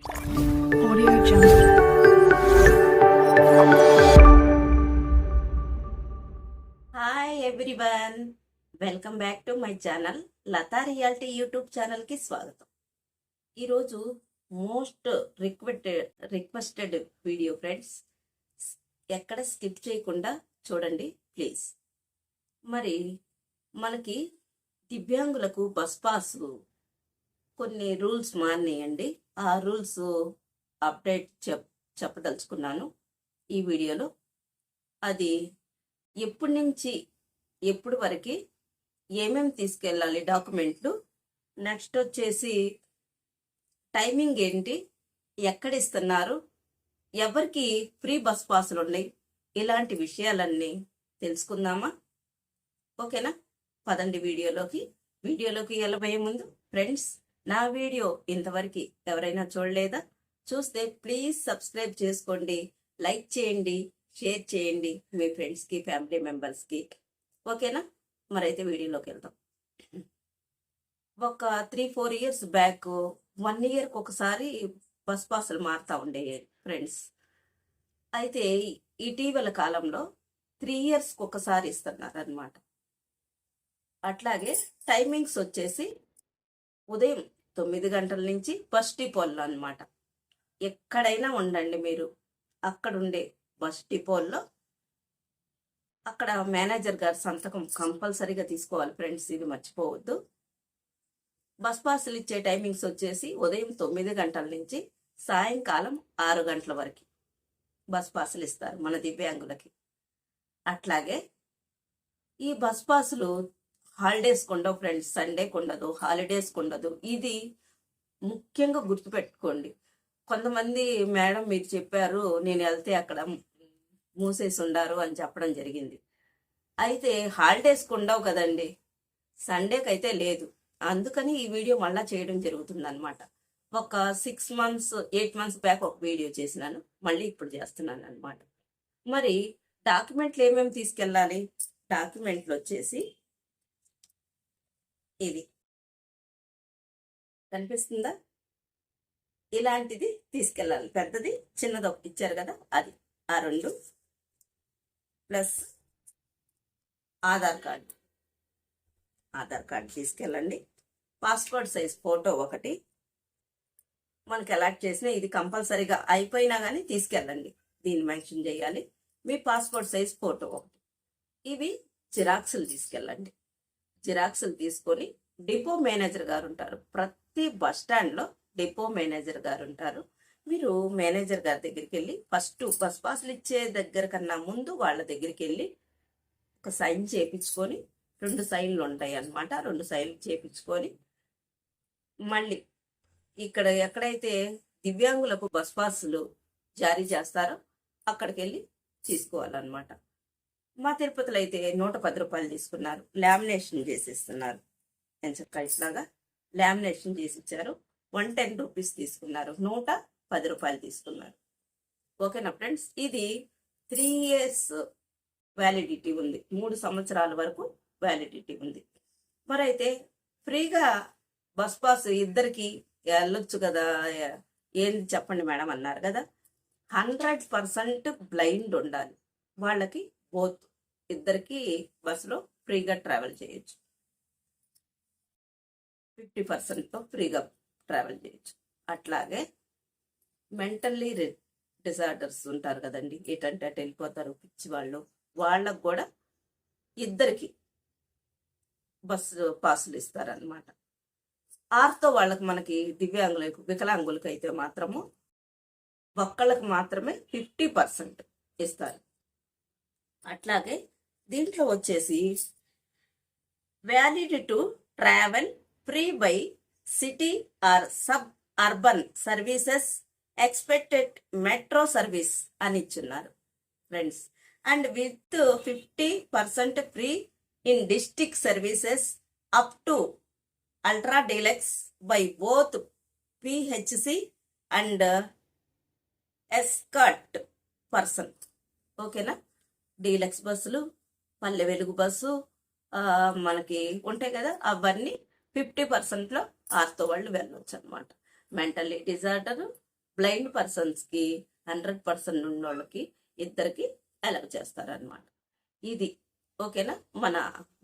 Audio Jungle. Hi everyone, welcome back to my channel Latha reality YouTube ఛానల్కి స్వాగతం. ఈరోజు most requested video friends, ఎక్కడ skip చేయకుండా చూడండి ప్లీజ్. మరి మనకి దివ్యాంగులకు బస్ పాస్ కొన్ని రూల్స్ మారినాయండి. ఆ రూల్స్ అప్డేట్ చెప్పదలుచుకున్నాను ఈ వీడియోలో. అది ఎప్పటి నుంచి ఎప్పుడు వరకు ఏమేమి తీసుకెళ్ళాలి డాక్యుమెంట్లు, నెక్స్ట్ వచ్చేసి టైమింగ్ ఏంటి, ఎక్కడ ఇస్తున్నారు, ఎవరికి ఫ్రీ బస్ పాసులు ఉన్నాయి, ఇలాంటి విషయాలన్నీ తెలుసుకుందామా? ఓకేనా? పదండి వీడియోలోకి వెళ్ళబోయే ముందు ఫ్రెండ్స్, నా వీడియో ఇంతవరకు ఎవరైనా చూడలేదా? చూస్తే ప్లీజ్ సబ్స్క్రైబ్ చేసుకోండి, లైక్ చేయండి, షేర్ చేయండి మీ ఫ్రెండ్స్కి, ఫ్యామిలీ మెంబర్స్కి. ఓకేనా? మరైతే వీడియోలోకి వెళ్దాం. ఒక 3-4 ఇయర్స్ బ్యాక్ 1 ఇయర్కి ఒకసారి బస్ పాసులు మారుతూ ఉండేవి ఫ్రెండ్స్. అయితే ఇటీవల కాలంలో 3 ఇయర్స్కి ఒకసారి ఇస్తున్నారు అనమాట. అట్లాగే టైమింగ్స్ వచ్చేసి ఉదయం 9 గంటల నుంచి బస్ డిపోల్లో అనమాట. ఎక్కడైనా ఉండండి మీరు, అక్కడుండే బస్ డిపోల్లో అక్కడ మేనేజర్ గారి సంతకం కంపల్సరీగా తీసుకోవాలి ఫ్రెండ్స్, ఇది మర్చిపోవద్దు. బస్ పాసులు ఇచ్చే టైమింగ్స్ వచ్చేసి ఉదయం 9 గంటల నుంచి సాయంకాలం 6 గంటల వరకు బస్ పాసులు ఇస్తారు మన దివ్యాంగులకి. అట్లాగే ఈ బస్ పాసులు హాలిడేస్కి ఉండవు ఫ్రెండ్స్, సండేకి ఉండదు, హాలిడేస్కి ఉండదు. ఇది ముఖ్యంగా గుర్తుపెట్టుకోండి. కొంతమంది మేడం మీరు చెప్పారు, నేను వెళ్తే అక్కడ మూసేసి ఉండారు అని చెప్పడం జరిగింది. అయితే హాలిడేస్కి ఉండవు కదండి, సండేకి అయితే లేదు. అందుకని ఈ వీడియో మళ్ళీ చేయడం జరుగుతుంది అనమాట. ఒక 6 months 8 months బ్యాక్ ఒక వీడియో చేసినాను, మళ్ళీ ఇప్పుడు చేస్తున్నాను అనమాట. మరి డాక్యుమెంట్లు ఏమేమి తీసుకెళ్ళాలి? డాక్యుమెంట్లు వచ్చేసి ఇది కనిపిస్తుందా, ఇలాంటిది తీసుకెళ్ళాలి. పెద్దది చిన్నది ఒకటి ఇచ్చారు కదా, అది ఆ 2 ప్లస్ ఆధార్ కార్డు తీసుకెళ్ళండి. పాస్పోర్ట్ సైజ్ ఫోటో ఒకటి, మనకి అలాట్ చేసిన ఇది కంపల్సరీగా అయిపోయినా కానీ తీసుకెళ్ళండి, దీన్ని మెన్షన్ చేయాలి. మీ పాస్పోర్ట్ సైజ్ ఫోటో ఒకటి. ఇవి జిరాక్సులు తీసుకెళ్ళండి. జిరాక్సులు తీసుకొని డిపో మేనేజర్ గారు ఉంటారు, ప్రతి బస్ స్టాండ్లో డిపో మేనేజర్ గారు ఉంటారు. మీరు మేనేజర్ గారి దగ్గరికి వెళ్ళి ఫస్ట్ బస్ పాసులు ఇచ్చే దగ్గర కన్నా ముందు వాళ్ళ దగ్గరికి వెళ్ళి ఒక సైన్ చేయించుకొని, 2 సైన్లు ఉంటాయి అన్నమాట, 2 సైన్లు చేయించుకొని మళ్ళీ ఇక్కడ ఎక్కడైతే దివ్యాంగులకు బస్ పాసులు జారీ చేస్తారో అక్కడికి వెళ్ళి తీసుకోవాలన్నమాట. మా తిరుపతిలో అయితే 110 రూపాయలు తీసుకున్నారు, లామినేషన్ చేసిస్తున్నారు. నేను చక్కగా ఇట్లాగా లామినేషన్ చేసి ఇచ్చారు. 110 రూపీస్ తీసుకున్నారు, 110 రూపాయలు తీసుకున్నారు. ఓకేనా ఫ్రెండ్స్? ఇది 3 years వ్యాలిడిటీ ఉంది, 3 సంవత్సరాల వరకు వ్యాలిడిటీ ఉంది. మరైతే ఫ్రీగా బస్ పాస్ ఇద్దరికి వెళ్ళొచ్చు కదా, ఏంది చెప్పండి మేడం అన్నారు కదా. 100% బ్లైండ్ ఉండాలి వాళ్ళకి, బోత్ ఇద్దరికి బస్సులో ఫ్రీగా ట్రావెల్ చేయొచ్చు, 50%తో ఫ్రీగా ట్రావెల్ చేయొచ్చు. అట్లాగే మెంటల్లీ డిసార్డర్స్ ఉంటారు కదండి, ఎటంటే అటు వెళ్ళిపోతారు పిచ్చి వాళ్ళు, వాళ్ళకు కూడా ఇద్దరికి బస్సు పాసులు ఇస్తారనమాట. ఆర్తో వాళ్ళకి, మనకి దివ్యాంగులకు వికలాంగులకు అయితే మాత్రము ఒక్కళ్ళకి మాత్రమే 50% ఇస్తారు. అట్లాగే దీంట్లో వచ్చేసి valid to travel free by city or suburban services expected metro service అని ఇచ్చున్నారు friends. And with 50% free in district services up to ultra deluxe by both PHC and escort person. ఓకేనా? డీలక్స్ బస్సులు, పల్లె వెలుగు bus మనకి ఉంటాయి కదా, అవన్నీ 50%లో ఆర్తో వాళ్ళు వెళ్ళొచ్చు అనమాట. మెంటల్లీ డిజార్డర్ బ్లైండ్ పర్సన్స్కి 100% ఉన్న వాళ్ళకి ఇద్దరికి అలౌ చేస్తారనమాట. ఇది ఓకేనా మన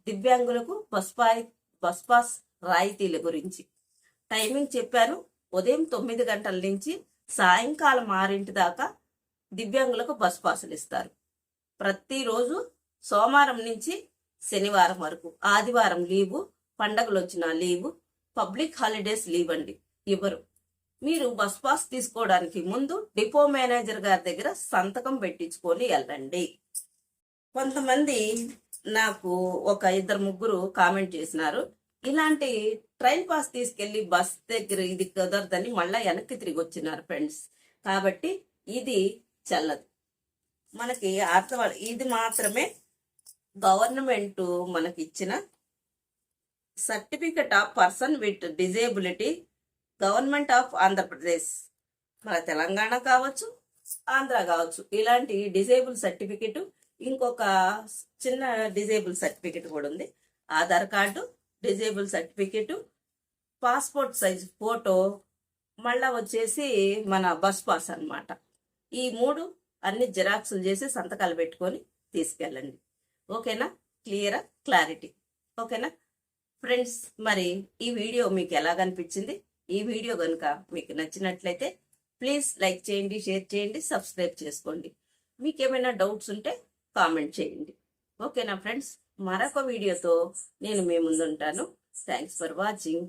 దివ్యాంగులకు బస్ పాస్ రాయితీల గురించి. టైమింగ్ చెప్పాను, ఉదయం 9 గంటల నుంచి సాయంకాలం 6 దాకా దివ్యాంగులకు బస్ పాసులు ఇస్తారు. ప్రతిరోజు సోమవారం నుంచి శనివారం వరకు, ఆదివారం లీవు, పండగలు వచ్చిన లీవు, పబ్లిక్ హాలిడేస్ లీవ్ అండి ఇవ్వరు. మీరు బస్ పాస్ తీసుకోవడానికి ముందు డిపో మేనేజర్ గారి దగ్గర సంతకం పెట్టించుకొని వెళ్ళండి. కొంతమంది నాకు ఒక 2-3 కామెంట్ చేసినారు, ఇలాంటి ట్రైన్ పాస్ తీసుకెళ్లి బస్ దగ్గర ఇది కుదరదని మళ్ళీ వెనక్కి తిరిగి వచ్చినారు ఫ్రెండ్స్. కాబట్టి ఇది చెల్లదు. మనకి ఇది మాత్రమే గవర్నమెంట్ మనకి ఇచ్చిన certificate of person with disability, government of Andhra Pradesh, మన తెలంగాణ కావచ్చు, ఆంధ్ర కావచ్చు, ఇలాంటి డిజేబుల్ సర్టిఫికెట్, ఇంకొక చిన్న డిజేబుల్ సర్టిఫికెట్ కూడా ఉంది, Aadhaar card, disable certificate, passport size photo, మళ్ళా వచ్చేసి మన బస్ పాస్ అన్నమాట. ఈ 3 అన్ని జిరాక్సులు చేసి సంతకాలు పెట్టుకొని తీసుకెళ్ళండి. ఓకేనా? క్లారిటీ ఓకేనా ఫ్రెండ్స్? మరి ఈ వీడియో మీకు ఎలాగనిపించింది? ఈ వీడియో కనుక మీకు నచ్చినట్లయితే ప్లీజ్ లైక్ చేయండి, షేర్ చేయండి, సబ్స్క్రైబ్ చేసుకోండి. మీకు ఏమైనా డౌట్స్ ఉంటే కామెంట్ చేయండి. ఓకేనా ఫ్రెండ్స్? మరొక వీడియోతో నేను మీ ముందుంటాను. Thanks for watching.